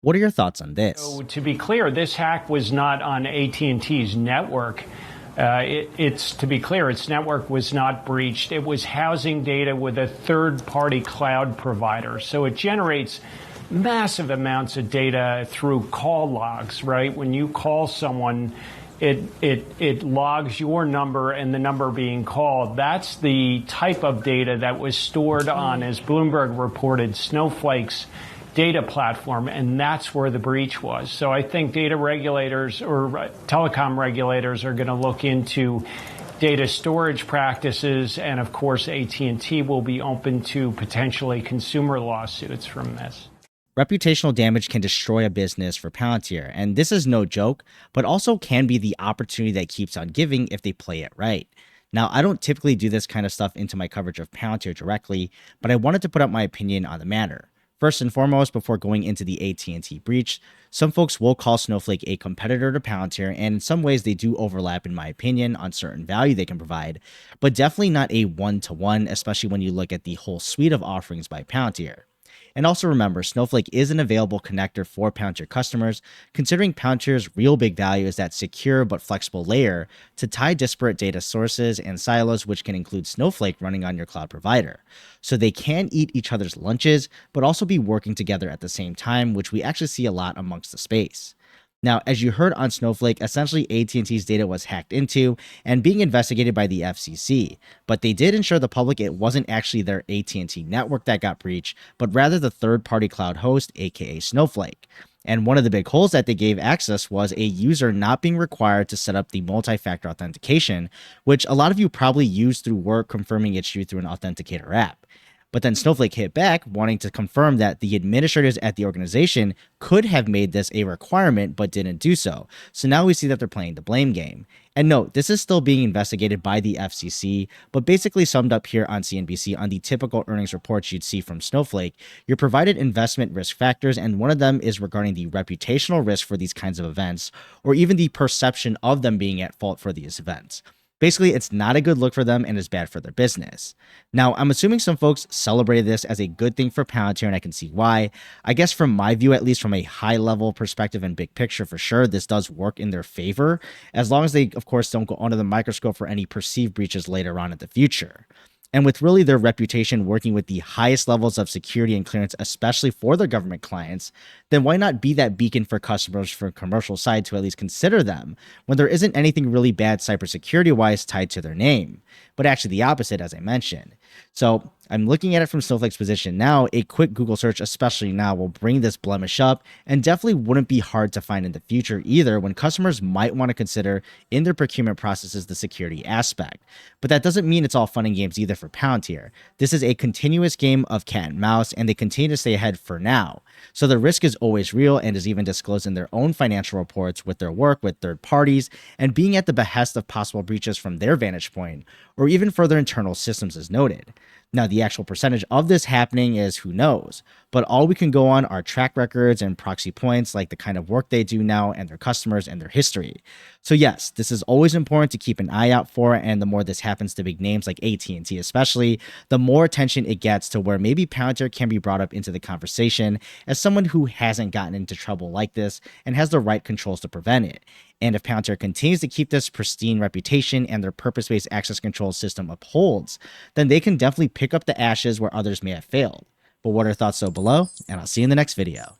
What are your thoughts on this? So to be clear, this hack was not on AT&T's network. To be clear, its network was not breached. It was housing data with a third-party cloud provider. So it generates massive amounts of data through call logs, right? When you call someone, it logs your number and the number being called. That's the type of data that was stored on, as Bloomberg reported, Snowflake's data platform, and that's where the breach was. So I think data regulators or telecom regulators are going to look into data storage practices, and of course AT&T will be open to potentially consumer lawsuits from this. Reputational damage can destroy a business for Palantir, and this is no joke, but also can be the opportunity that keeps on giving if they play it right. Now, I don't typically do this kind of stuff into my coverage of Palantir directly, but I wanted to put up my opinion on the matter. First and foremost, before going into the AT&T breach, some folks will call Snowflake a competitor to Palantir, and in some ways they do overlap in my opinion on certain value they can provide, but definitely not a one-to-one, especially when you look at the whole suite of offerings by Palantir. And also remember, Snowflake is an available connector for Palantir customers, considering Palantir's real big value is that secure but flexible layer to tie disparate data sources and silos, which can include Snowflake running on your cloud provider. So they can eat each other's lunches, but also be working together at the same time, which we actually see a lot amongst the space. Now, as you heard on Snowflake, essentially AT&T's data was hacked into and being investigated by the FCC, but they did ensure the public it wasn't actually their AT&T network that got breached, but rather the third-party cloud host, aka Snowflake. And one of the big holes that they gave access was a user not being required to set up the multi-factor authentication, which a lot of you probably use through work confirming it's you through an authenticator app. But then Snowflake hit back, wanting to confirm that the administrators at the organization could have made this a requirement but didn't do so. So now we see that they're playing the blame game. And note, this is still being investigated by the FCC, but basically summed up here on CNBC on the typical earnings reports you'd see from Snowflake, you're provided investment risk factors, and one of them is regarding the reputational risk for these kinds of events, or even the perception of them being at fault for these events. Basically, it's not a good look for them and is bad for their business. Now, I'm assuming some folks celebrated this as a good thing for Palantir, and I can see why. I guess from my view, at least from a high-level perspective and big picture for sure, this does work in their favor, as long as they, of course, don't go under the microscope for any perceived breaches later on in the future. And with really their reputation working with the highest levels of security and clearance, especially for their government clients, then why not be that beacon for customers from commercial side to at least consider them when there isn't anything really bad cybersecurity-wise tied to their name, but actually the opposite, as I mentioned. So I'm looking at it from Snowflake's position now. A quick Google search, especially now, will bring this blemish up and definitely wouldn't be hard to find in the future either, when customers might want to consider in their procurement processes the security aspect. But that doesn't mean it's all fun and games either for Palantir. This is a continuous game of cat and mouse, and they continue to stay ahead for now. So the risk is always real and is even disclosed in their own financial reports with their work with third parties and being at the behest of possible breaches from their vantage point, or even further internal systems as noted. Now, the actual percentage of this happening is who knows, but all we can go on are track records and proxy points like the kind of work they do now and their customers and their history. So yes, this is always important to keep an eye out for, and the more this happens to big names like AT&T especially, the more attention it gets to where maybe Palantir can be brought up into the conversation as someone who hasn't gotten into trouble like this and has the right controls to prevent it. And if Palantir continues to keep this pristine reputation and their purpose-based access control system upholds, then they can definitely pick up the ashes where others may have failed. But what are your thoughts below? And I'll see you in the next video.